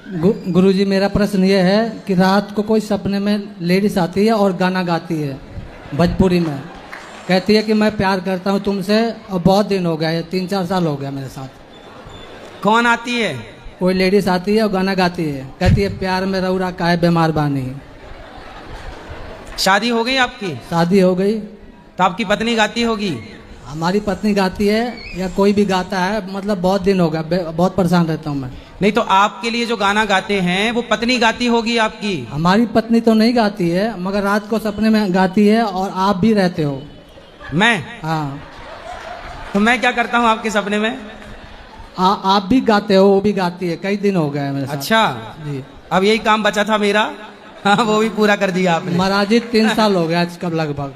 गुरुजी मेरा प्रश्न ये है कि रात को कोई सपने में लेडीज आती है और गाना गाती है भोजपुरी में, कहती है कि मैं प्यार करता हूँ तुमसे और बहुत दिन हो गया है, 3-4 साल हो गया मेरे साथ। कौन आती है? कोई लेडीज आती है और गाना गाती है, कहती है प्यार में रौरा काहे बीमार बानी। शादी हो गई आपकी? शादी हो गई। तो आपकी पत्नी गाती होगी? हमारी पत्नी गाती है या कोई भी गाता है, मतलब बहुत दिन हो गया, बहुत परेशान रहता हूँ मैं। नहीं तो आपके लिए जो गाना गाते हैं वो पत्नी गाती होगी आपकी? हमारी पत्नी तो नहीं गाती है, मगर रात को सपने में गाती है और आप भी रहते हो। मैं? हाँ। तो मैं क्या करता हूँ आपके सपने में? आप भी गाते हो, वो भी गाती है, कई दिन हो गए मेरे साथ। अच्छा जी। अब यही काम बचा था मेरा। हाँ, वो भी पूरा कर दिया आपने। महाराज जी 3 साल हो गया आज, कब लगभग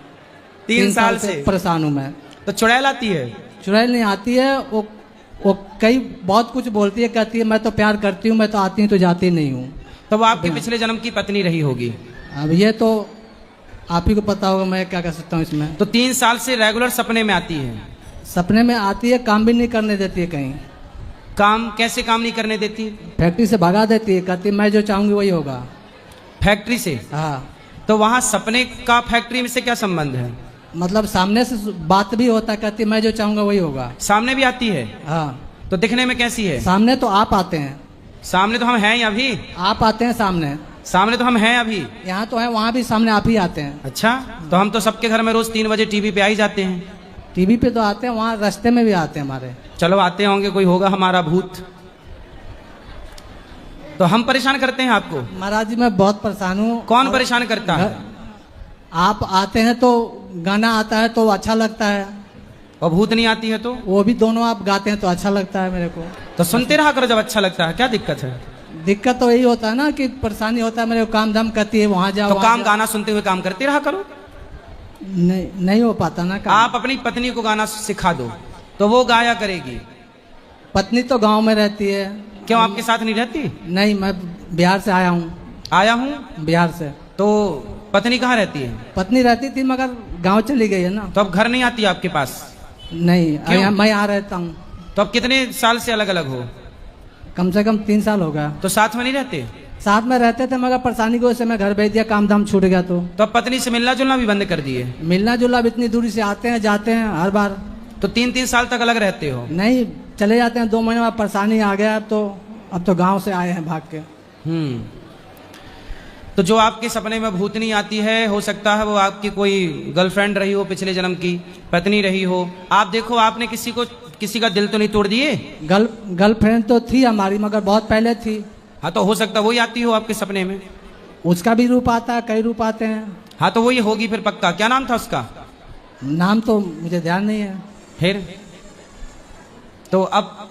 3 साल से परेशान हूँ मैं। तो चुड़ैल आती है? चुड़ैल नहीं आती है, वो कई बहुत कुछ बोलती है, कहती है मैं तो प्यार करती हूँ, मैं तो आती हूँ तो जाती नहीं हूँ। तो वो आपके पिछले जन्म की पत्नी रही होगी। अब ये तो आप ही को पता होगा, मैं क्या कर सकता हूँ इसमें। तो 3 साल से रेगुलर सपने में आती है? सपने में आती है, काम भी नहीं करने देती है कहीं। काम कैसे काम नहीं करने देती? फैक्ट्री से भगा देती है, कहती है मैं जो चाहूंगी वही होगा। फैक्ट्री से? हाँ। तो वहाँ सपने का फैक्ट्री में से क्या संबंध है? मतलब सामने से बात भी होता है, कहती है मैं जो चाहूंगा वही होगा। सामने भी आती है? हाँ। तो दिखने में कैसी है? सामने तो आप आते हैं। सामने तो हम हैं ही अभी। आप आते हैं सामने? सामने तो हम हैं अभी। यहाँ तो है, वहाँ भी सामने आप ही आते हैं। अच्छा, तो हम तो सबके घर में रोज 3 बजे टीवी पे आ ही जाते हैं। टीवी पे तो आते हैं, वहाँ रास्ते में भी आते हैं हमारे। चलो आते होंगे, कोई होगा हमारा भूत। तो हम परेशान करते हैं आपको? महाराज जी मैं बहुत परेशान हूँ। कौन परेशान करता है? आप आते हैं तो गाना आता है तो अच्छा लगता है, और भूत नहीं आती है तो? वो भी दोनों आप गाते हैं तो अच्छा लगता है मेरे को। तो सुनते रहा करो जब अच्छा लगता है, क्या दिक्कत है? दिक्कत तो यही होता है ना कि परेशानी होता है मेरे को, काम धाम करती है, वहाँ जाओ। तो काम गाना सुनते हुए काम करते रहा करो। नहीं हो पाता ना काम। आप अपनी पत्नी को गाना सिखा दो तो वो गाया करेगी। पत्नी तो गांव में रहती है। क्यों आपके साथ नहीं रहती? नहीं, मैं बिहार से आया हूँ। आया हूँ बिहार से। तो पत्नी कहाँ रहती है? पत्नी रहती थी मगर गांव चली गई है ना। तो अब घर नहीं आती आपके पास? नहीं, मैं यहाँ रहता हूँ। तो अब कितने साल से अलग अलग हो? कम से कम 3 साल हो गया। तो साथ में नहीं रहते? साथ में रहते थे मगर परेशानी की वजह से मैं घर भेज दिया, काम धाम छूट गया। तो अब पत्नी से मिलना जुलना भी बंद कर दिए? मिलना जुलना अब इतनी दूरी से आते हैं जाते हैं हर बार। तो 3-3 साल तक अलग रहते हो? नहीं, चले जाते हैं 2 महीने बाद, परेशानी आ गया। अब तो गांव से आए हैं भाग के। तो जो आपके सपने में भूतनी आती है, हो सकता है वो आपकी कोई गर्लफ्रेंड रही हो, पिछले जन्म की पत्नी रही हो। आप देखो, आपने किसी का दिल तो नहीं तोड़ दिए? गर्लफ्रेंड तो थी हमारी मगर बहुत पहले थी। हाँ, तो हो सकता वही आती हो आपके सपने में। उसका भी रूप आता है, कई रूप आते हैं। हाँ, तो वही होगी फिर पक्का। क्या नाम था उसका? नाम तो मुझे ध्यान नहीं है। फिर तो अब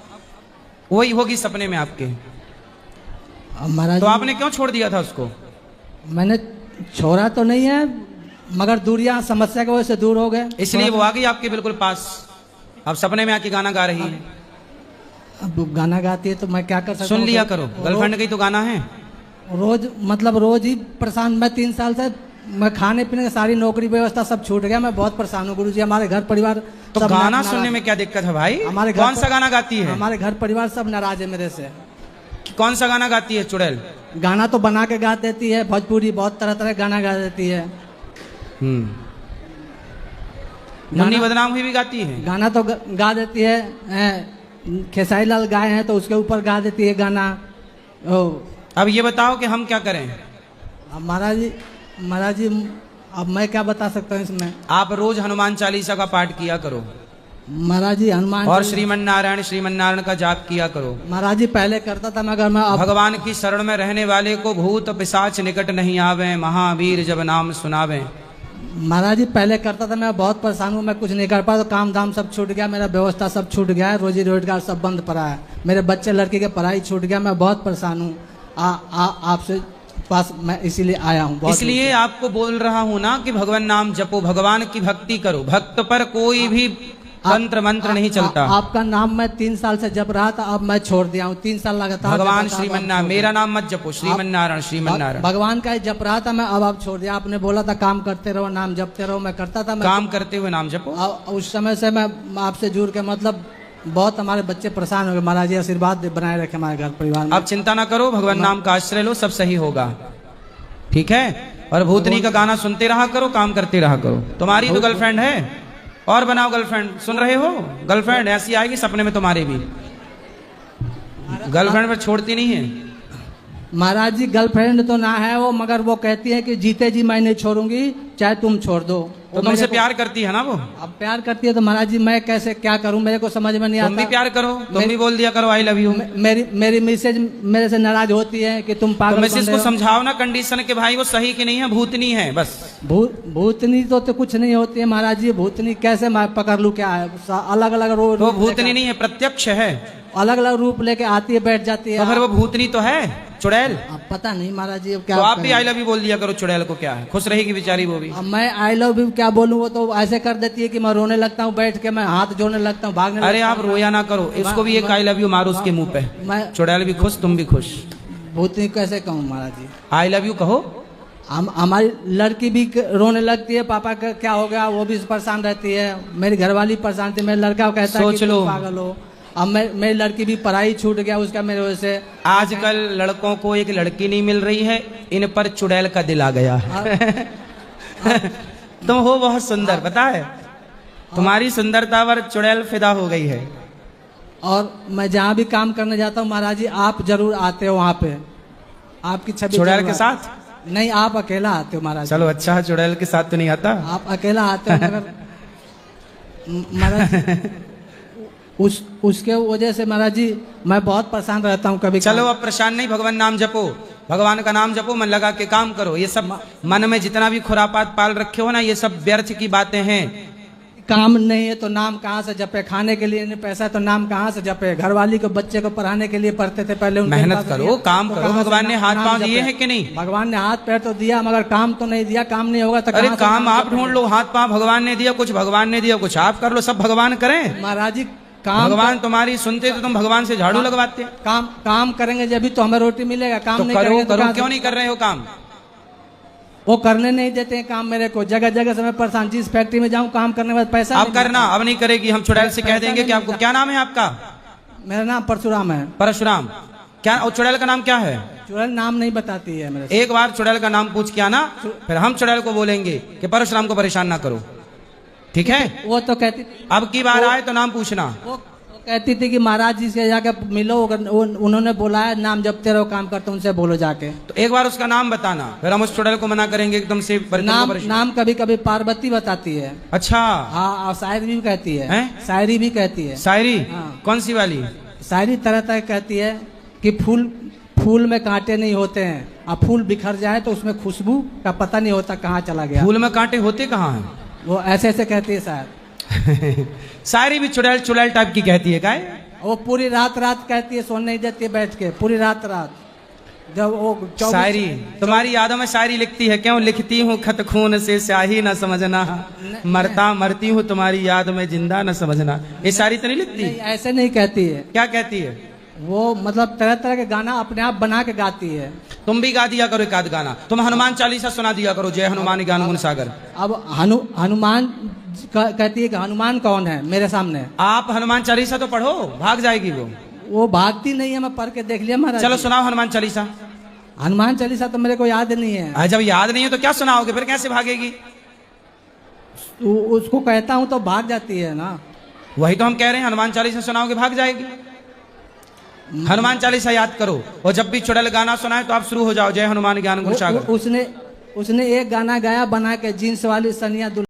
वही होगी सपने में आपके। महाराज तो आपने क्यों छोड़ दिया था उसको? मैंने छोड़ा तो नहीं है मगर दूरियां समस्या की वजह से दूर हो गए, इसलिए वो आ गई आपके बिल्कुल पास। अब सपने में आके गाना गा रही है। अब गाना गाती है तो मैं क्या कर सकता हूँ? सुन लिया करो, गर्लफ्रेंड का ही तो गाना है। रोज ही परेशान। मैं 3 साल से मैं खाने पीने की सारी नौकरी व्यवस्था सब छूट गया, मैं बहुत परेशान हूँ गुरुजी। हमारे घर परिवार तो गाना सुनने में क्या दिक्कत है भाई? हमारे कौन सा गाना गाती है? हमारे घर परिवार सब नाराज है मेरे से। कौन सा गाना गाती है चुड़ैल? गाना तो बना के गा देती है, भोजपुरी बहुत तरह तरह गाना गा देती है। मुन्नी बदनाम हुई भी गाती है? गाना तो गा देती है। खेसारी लाल गाए हैं तो उसके ऊपर गा देती है गाना। अब ये बताओ कि हम क्या करें? महाराज जी अब मैं क्या बता सकता हूँ इसमें? आप रोज हनुमान चालीसा का पाठ किया करो महाराज जी। हनुमान और श्रीमन नारायण का जाप किया करो। महाराज जी पहले करता था मगर मैं भगवान की शरण में रहने वाले को भूत पिशाच निकट नहीं आवे, महावीर जब नाम सुनावे। महाराज जी पहले करता था, मैं बहुत परेशान हूँ, मैं कुछ नहीं कर पाया। तो काम धाम सब छूट गया, मेरा व्यवस्था सब छूट गया है, रोजी रोजगार सब बंद पड़ा है, मेरे बच्चे लड़के के पढ़ाई छूट गया। मैं बहुत परेशान हूँ। आपसे पास मैं इसीलिए आया हूँ। इसलिए आपको बोल रहा हूँ ना कि भगवान नाम जपो, भगवान की भक्ति करो। भक्त पर कोई भी तंत्र मंत्र नहीं चलता। आपका नाम मैं 3 साल से जप रहा था, अब मैं छोड़ दिया हूँ। 3 साल लगातार भगवान श्रीमन्नारायण, मेरा नाम मत जपो, श्रीमन्नारायण भगवान का ही जप रहा था मैं, अब आप छोड़ दिया। आपने बोला था काम करते रहो, नाम जपते रहो, मैं करता था। काम करते हुए नाम जपो। उस समय से मैं आपसे जुड़ के मतलब बहुत हमारे बच्चे परेशान हो गए महाराज जी, आशीर्वाद बनाए रखे हमारे घर परिवार में। अब चिंता ना करो, भगवान नाम का आश्रय लो, सब सही होगा। ठीक है? और भूतनी का गाना सुनते रहा करो, काम करते रहा करो। तुम्हारी तो गर्लफ्रेंड है, और बनाओ गर्लफ्रेंड। सुन रहे हो? गर्लफ्रेंड ऐसी आएगी सपने में तुम्हारे भी। गर्लफ्रेंड पर छोड़ती नहीं है महाराज जी। गर्लफ्रेंड तो ना है वो, मगर वो कहती है कि जीते जी मैं नहीं छोड़ूंगी, चाहे तुम छोड़ दो। तो तुमसे प्यार करती है ना वो? अब प्यार करती है तो महाराज जी मैं कैसे क्या करूं, मेरे को समझ में नहीं आता। तुम भी प्यार करो, तुम भी बोल दिया करो आई लव यू। मेरी मिसेज मेरे से नाराज होती है कि तुम पागल। तो मिसेज को समझाओ ना कंडीशन के भाई वो सही की नहीं है, भूतनी है बस। भूतनी तो कुछ नहीं होती है महाराज जी। भूतनी कैसे मैं पकड़ लूं, क्या है? अलग अलग रूप। वो भूतनी नहीं है, प्रत्यक्ष है। अलग अलग रूप लेके आती है, बैठ जाती है। तो फिर वो भूतनी तो है चुड़ैल। अब पता नहीं महाराज जी अब क्या। तो आप भी आई लव यू बोल दिया करो चुड़ैल को, क्या है? खुश रहेगी बेचारी वो भी। अब मैं आई लव यू क्या बोलूं, वो तो ऐसे कर देती है कि मैं रोने लगता हूँ, बैठ के मैं हाथ जोड़ने लगता हूँ, भागने। अरे आप रोया ना करो, इसको भी एक आई लव यू मारो उसके मुंह पे। मैं चुड़ैल भी खुश, तुम भी खुश। भूतनी कैसे कहूँ महाराज जी? आई लव यू कहो। हमारी लड़की भी रोने लगती है, पापा का क्या हो गया, वो भी परेशान रहती है। मेरी घरवाली परेशान थी, मेरा लड़का कहता है कि तुम पागल हो। अब मेरी लड़की भी पढ़ाई छूट गया उसका मेरे वजह से। आजकल लड़कों को एक लड़की नहीं मिल रही है, इन पर चुड़ैल का दिल आ गया है। तुम हो बहुत सुंदर, पता है? तुम्हारी सुंदरता पर चुड़ैल फिदा हो गई है। और मैं जहाँ भी काम करने जाता हूँ महाराज जी, आप जरूर आते हो वहाँ पे, आपकी छवि चुड़ैल के साथ? नहीं, आप अकेला आते हो महाराज। चलो अच्छा है, चुड़ैल के साथ तो नहीं आता। आप अकेला आते हो, मगर महाराज उसके वजह से महाराज जी मैं बहुत परेशान रहता हूँ कभी। चलो अब परेशान नहीं, भगवान नाम जपो, भगवान का नाम जपो, मन लगा के काम करो। ये सब मन में जितना भी खुरापात पाल रखे हो ना, ये सब व्यर्थ की बातें हैं। काम नहीं है तो नाम कहाँ से जपे? खाने के लिए नहीं पैसा तो नाम कहाँ से जपे? घरवाली को बच्चे को पढ़ाने के लिए पढ़ते थे पहले। मेहनत करो, काम करो। भगवान ने हाथ पांव दिए हैं कि नहीं? भगवान ने हाथ पैर तो दिया, मगर काम तो नहीं दिया। काम नहीं होगा तो अरे काम आप ढूंढ लो। हाथ पांव भगवान ने दिया, कुछ भगवान ने दिया, कुछ आप कर लो। सब भगवान करें महाराज जी। काम भगवान तुम्हारी सुनते तो तुम भगवान से झाड़ू लगवाते। काम करेंगे जब भी तो हमें रोटी मिलेगा। काम नहीं करेंगे तो क्यों नहीं कर रहे हो काम? वो करने नहीं देते हैं काम मेरे को। जगह जगह से मैं परेशान, जिस फैक्ट्री में जाऊं काम करने के बाद पैसा अब करना। अब नहीं करेगी, हम चुड़ैल से कह देंगे कि आपको क्या नाम है आपका? मेरा नाम परशुराम है। परशुराम क्या? और चुड़ैल का नाम क्या है? चुड़ैल नाम नहीं बताती है मेरे। एक बार चुड़ैल का नाम पूछ के आना, फिर हम चुड़ैल को बोलेंगे कि परशुराम को परेशान ना करो, ठीक है? वो तो कहती अब की बार आए तो नाम पूछना। वो कहती थी कि महाराज जी से जाके मिलो, उन्होंने बोला है नाम जपते रहो, काम करते, उनसे बोलो जाके। तो एक बार उसका नाम बताना, फिर हम उस चुड़ैल को मना करेंगे एकदम से। नाम कभी कभी पार्वती बताती है। अच्छा हाँ, और शायरी भी कहती है। शायरी भी कहती है। शायरी कौन सी वाली? शायरी तरह तरह कहती है कि फूल में कांटे नहीं होते हैं, अब फूल बिखर जाए तो उसमें खुशबू का पता नहीं होता कहाँ चला गया। फूल में कांटे होते कहाँ हैं? वो ऐसे ऐसे कहती है शायद। शायरी भी चुड़ैल टाइप की कहती है। काय वो पूरी रात कहती है, सोने नहीं देती है बैठ के पूरी रात। जब वो शायरी तुम्हारी यादों में शायरी लिखती है। क्यों लिखती हूँ? खत खून से स्याही न समझना, मरती हूँ तुम्हारी याद में जिंदा न समझना। ये शायरी तो नहीं लिखती? नहीं, ऐसे नहीं कहती है। क्या कहती है? वो मतलब तरह तरह के गाना अपने आप बना के गाती है। तुम भी गा दिया करो एक आध गाना। तुम हनुमान चालीसा सुना दिया करो, जय हनुमान ज्ञान गुण सागर। अब हनुमान कहती है कि हनुमान कौन है मेरे सामने? आप हनुमान चालीसा तो पढ़ो, भाग जाएगी वो भागती नहीं है, मैं पढ़ के देख लिया महाराज। चलो सुनाओ हनुमान चालीसा। हनुमान चालीसा तो मेरे को याद नहीं है। जब याद नहीं है तो क्या सुनाओगे? फिर कैसे भागेगी? उसको कहता हूँ तो भाग जाती है ना। वही तो हम कह रहे हैं, हनुमान चालीसा सुनाओगे भाग जाएगी। हनुमान चालीसा याद करो, और जब भी चुड़ैल गाना सुनाए तो आप शुरू हो जाओ, जय हनुमान ज्ञान गुण सागर। उसने एक गाना गाया बना के, जींस वाली सनिया